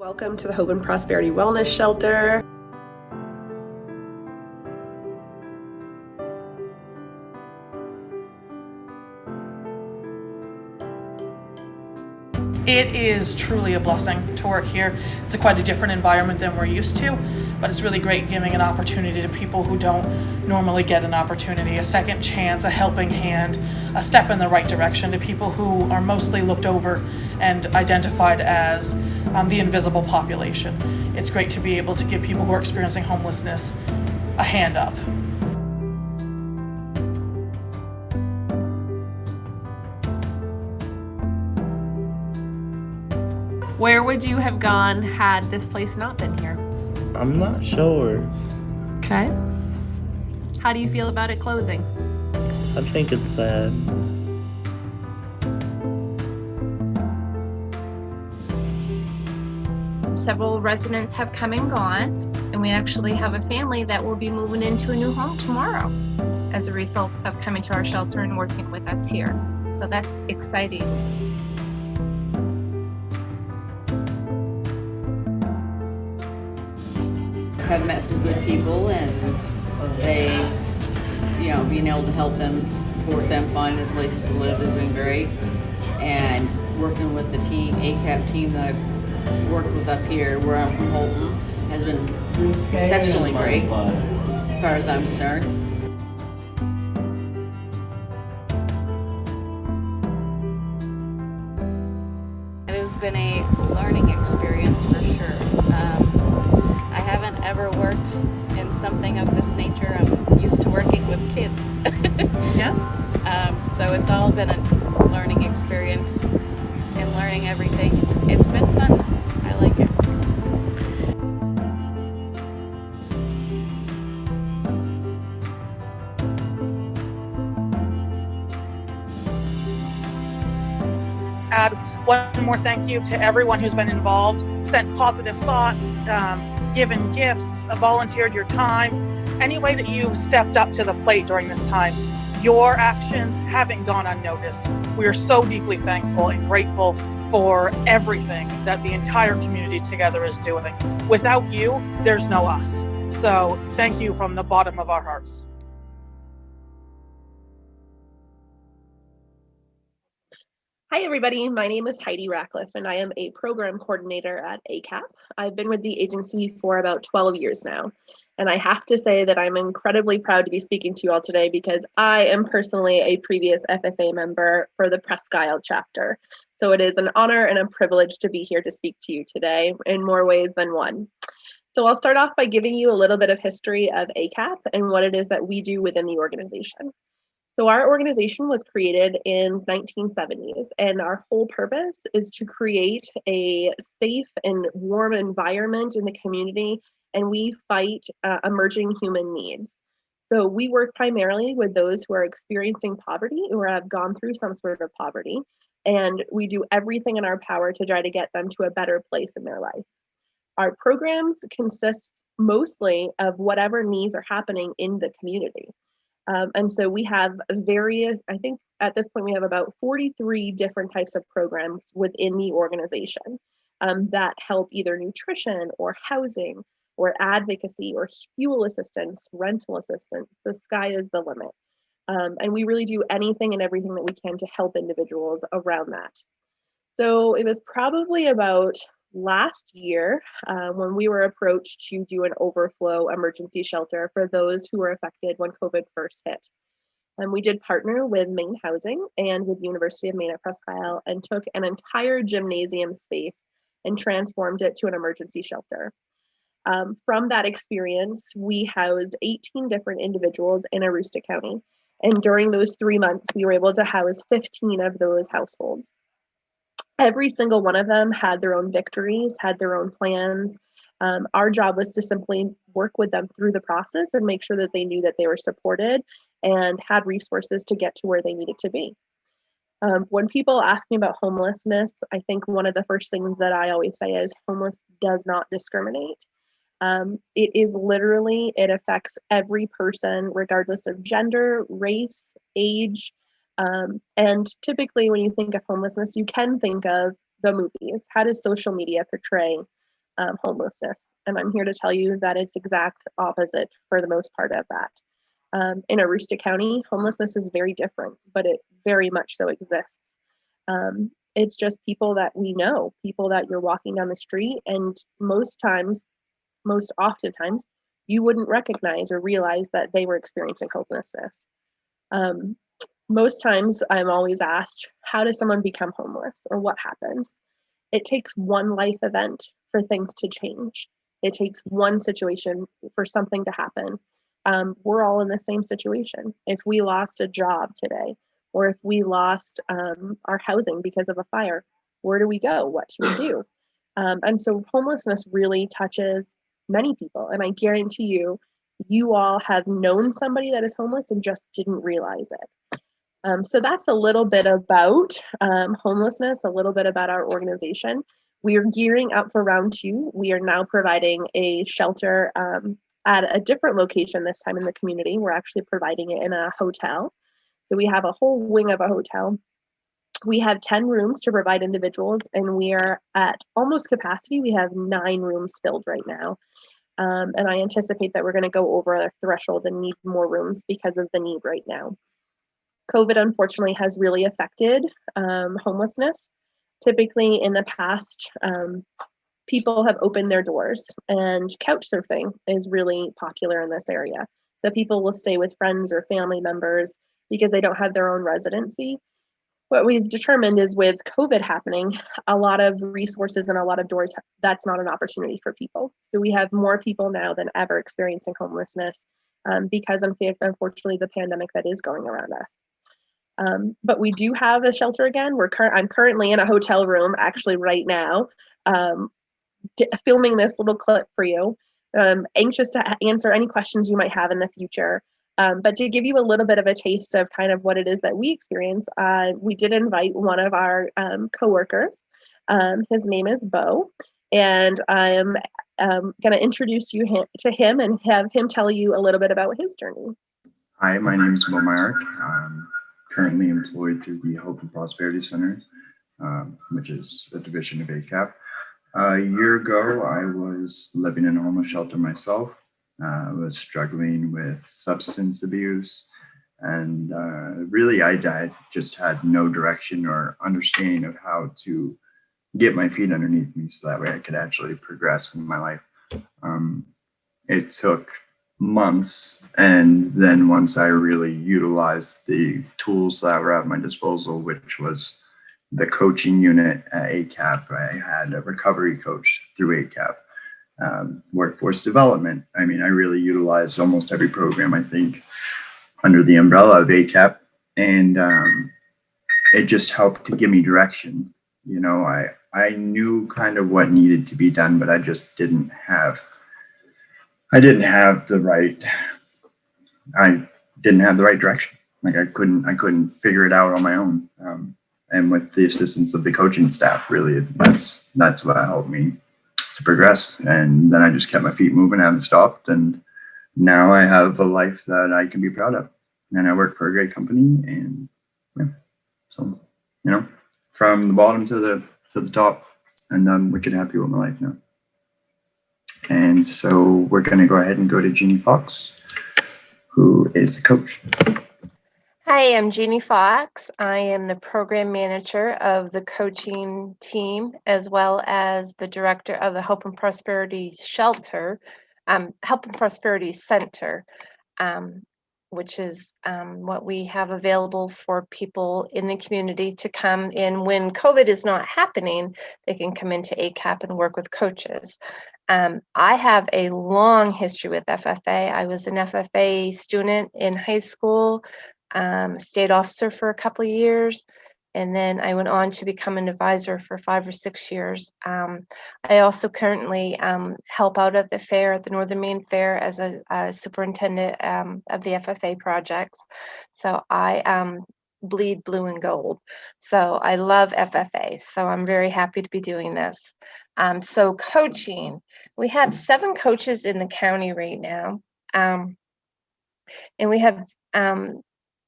Welcome to the Hope and Prosperity Wellness Shelter. It is truly a blessing to work here. It's quite a different environment than we're used to, but it's really great giving an opportunity to people who don't normally get an opportunity, a second chance, a helping hand, a step in the right direction to people who are mostly looked over and identified as the invisible population. It's great to be able to give people who are experiencing homelessness a hand up. Where would you have gone had this place not been here? I'm not sure. Okay. How do you feel about it closing? I think it's sad. Several residents have come and gone, and we actually have a family that will be moving into a new home tomorrow as a result of coming to our shelter and working with us here. So that's exciting news. Have met some good people, and they, being able to help them, support them, finding places to live has been great. And working with the team, ACAP team that I've worked with up here, where I'm from Holton, has been exceptionally great, as far as I'm concerned. It has been a learning experience for sure. I haven't ever worked in something of this nature. I'm used to working with kids. Yeah. So it's all been a learning experience and learning everything. It's been fun. I like it. Add one more thank you to everyone who's been involved, sent positive thoughts, given gifts, volunteered your time. Any way that you stepped up to the plate during this time, your actions haven't gone unnoticed. We are so deeply thankful and grateful for everything that the entire community together is doing. Without you, there's no us. So thank you from the bottom of our hearts. Hi, everybody. My name is Heidi Ratcliffe, and I am a program coordinator at ACAP. I've been with the agency for about 12 years now, and I have to say that I'm incredibly proud to be speaking to you all today because I am personally a previous FFA member for the Presque Isle chapter. So it is an honor and a privilege to be here to speak to you today in more ways than one. So I'll start off by giving you a little bit of history of ACAP and what it is that we do within the organization. So our organization was created in 1970s, and our whole purpose is to create a safe and warm environment in the community, and we fight emerging human needs. So we work primarily with those who are experiencing poverty or have gone through some sort of poverty, and we do everything in our power to try to get them to a better place in their life. Our programs consist mostly of whatever needs are happening in the community. And so we have various, I think at this point we have about 43 different types of programs within the organization that help either nutrition or housing or advocacy or fuel assistance, rental assistance. The sky is the limit. And we really do anything and everything that we can to help individuals around that. So it was probably about last year when we were approached to do an overflow emergency shelter for those who were affected when COVID first hit. And we did partner with Maine Housing and with the University of Maine at Presque Isle and took an entire gymnasium space and transformed it to an emergency shelter. From that experience, we housed 18 different individuals in Aroostook County. And during those 3 months, we were able to house 15 of those households. Every single one of them had their own victories, had their own plans. Our job was to simply work with them through the process and make sure that they knew that they were supported and had resources to get to where they needed to be. When people ask me about homelessness, I think one of the first things that I always say is homeless does not discriminate. It is literally, it affects every person regardless of gender, race, age, and typically when you think of homelessness, you can think of the movies. How does social media portray homelessness. And I'm here to tell you that it's exact opposite for the most part of that. In Aroostook County, homelessness is very different, but it very much so exists. It's just people that we know, people that you're walking down the street, and most oftentimes, you wouldn't recognize or realize that they were experiencing hopelessness. Most times, I'm always asked, how does someone become homeless or what happens? It takes one life event for things to change. It takes one situation for something to happen. We're all in the same situation. If we lost a job today, or if we lost our housing because of a fire, where do we go? What do we do? And so homelessness really touches many people. And I guarantee you, you all have known somebody that is homeless and just didn't realize it. So that's a little bit about homelessness, a little bit about our organization. We are gearing up for round 2. We are now providing a shelter at a different location this time in the community. We're actually providing it in a hotel. So we have a whole wing of a hotel. We have 10 rooms to provide individuals, and we are at almost capacity. We have 9 rooms filled right now. And I anticipate that we're going to go over a threshold and need more rooms because of the need right now. COVID, unfortunately, has really affected homelessness. Typically, in the past, people have opened their doors, and couch surfing is really popular in this area. So people will stay with friends or family members because they don't have their own residency. What we've determined is with COVID happening, a lot of resources and a lot of doors, that's not an opportunity for people. So we have more people now than ever experiencing homelessness because unfortunately the pandemic that is going around us. But we do have a shelter again. I'm currently in a hotel room actually right now, filming this little clip for you. Anxious to answer any questions you might have in the future. But to give you a little bit of a taste of kind of what it is that we experience, we did invite one of our coworkers. His name is Bo, and I am going to introduce you to him and have him tell you a little bit about his journey. Hi, my name is Bo Myrick. I'm currently employed through the Hope and Prosperity Center, which is a division of ACAP. A year ago, I was living in a homeless shelter myself. I was struggling with substance abuse, and really I just had no direction or understanding of how to get my feet underneath me so that way I could actually progress in my life. It took months, and then once I really utilized the tools that were at my disposal, which was the coaching unit at ACAP. I had a recovery coach through ACAP. Workforce development. I mean, I really utilized almost every program, I think, under the umbrella of ACAP, and it just helped to give me direction. You know, I knew kind of what needed to be done, but I just didn't have the right direction. Like I couldn't figure it out on my own. And with the assistance of the coaching staff, really, that's what helped me to progress. And then I just kept my feet moving, I haven't stopped. And now I have a life that I can be proud of. And I work for a great company. And yeah, so, you know, from the bottom to the top, and I'm wicked happy with my life now. And so we're going to go ahead and go to Jeannie Fox, who is the coach. Hi, I'm Jeannie Fox. I am the program manager of the coaching team, as well as the director of the Hope and Prosperity Shelter, Hope and Prosperity Center, which is what we have available for people in the community to come in. When COVID is not happening, they can come into ACAP and work with coaches. I have a long history with FFA. I was an FFA student in high school, state officer for a couple of years, and then I went on to become an advisor for 5 or 6 years. I also currently help out at the fair, at the Northern Maine Fair, as a superintendent of the FFA projects. So I bleed blue and gold. So I love FFA. So I'm very happy to be doing this. So coaching, we have 7 coaches in the county right now. And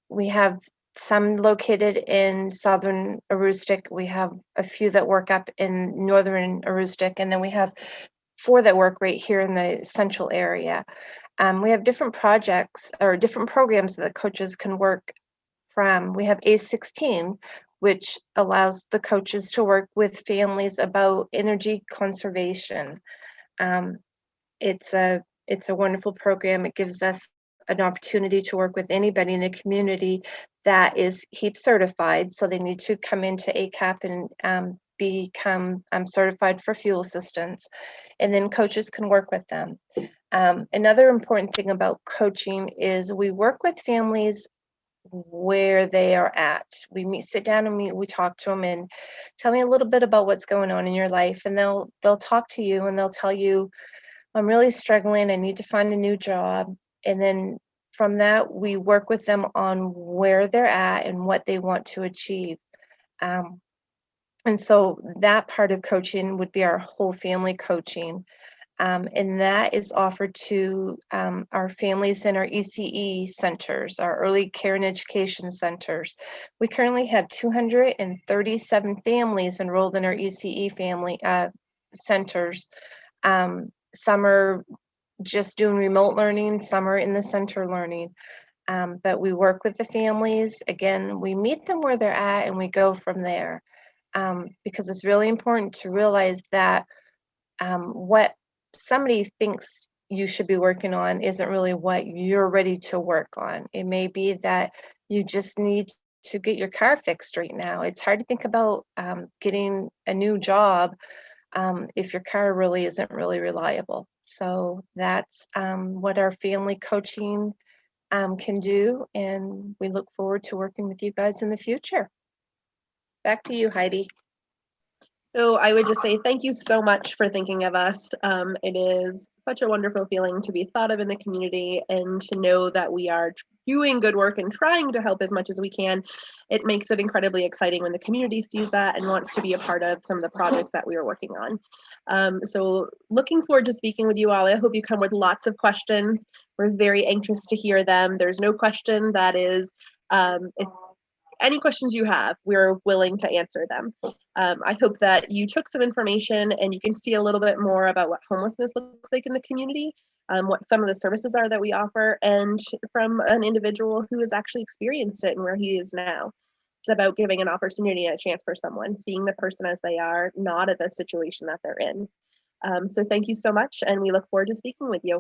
we have some located in southern Aroostook. We have a few that work up in northern Aroostook, and then we have for that work right here in the central area. We have different projects or different programs that coaches can work from. We have A16, which allows the coaches to work with families about energy conservation. Um, it's a wonderful program. It gives us an opportunity to work with anybody in the community that is HEAP certified. So they need to come into ACAP and become certified for fuel assistance, and then coaches can work with them. Another important thing about coaching is we work with families where they are at. We sit down and we talk to them and tell me a little bit about what's going on in your life, and they'll talk to you and they'll tell you, I'm really struggling, I need to find a new job. And then from that, we work with them on where they're at and what they want to achieve. And so that part of coaching would be our whole family coaching. And that is offered to our families in our ECE centers, our early care and education centers. We currently have 237 families enrolled in our ECE family centers. Some are just doing remote learning, some are in the center learning. But we work with the families. Again, we meet them where they're at and we go from there. Because it's really important to realize that what somebody thinks you should be working on isn't really what you're ready to work on. It may be that you just need to get your car fixed right now. It's hard to think about getting a new job if your car really isn't really reliable. So that's what our family coaching can do, and we look forward to working with you guys in the future. Back to you, Heidi. So I would just say thank you so much for thinking of us. It is such a wonderful feeling to be thought of in the community and to know that we are doing good work and trying to help as much as we can. It makes it incredibly exciting when the community sees that and wants to be a part of some of the projects that we are working on. So looking forward to speaking with you all. I hope you come with lots of questions. We're very anxious to hear them. There's no question that is, if any questions you have, we're willing to answer them. I hope that you took some information and you can see a little bit more about what homelessness looks like in the community, what some of the services are that we offer, and from an individual who has actually experienced it and where he is now. It's about giving an opportunity and a chance for someone, seeing the person as they are, not at the situation that they're in. So thank you so much, and we look forward to speaking with you.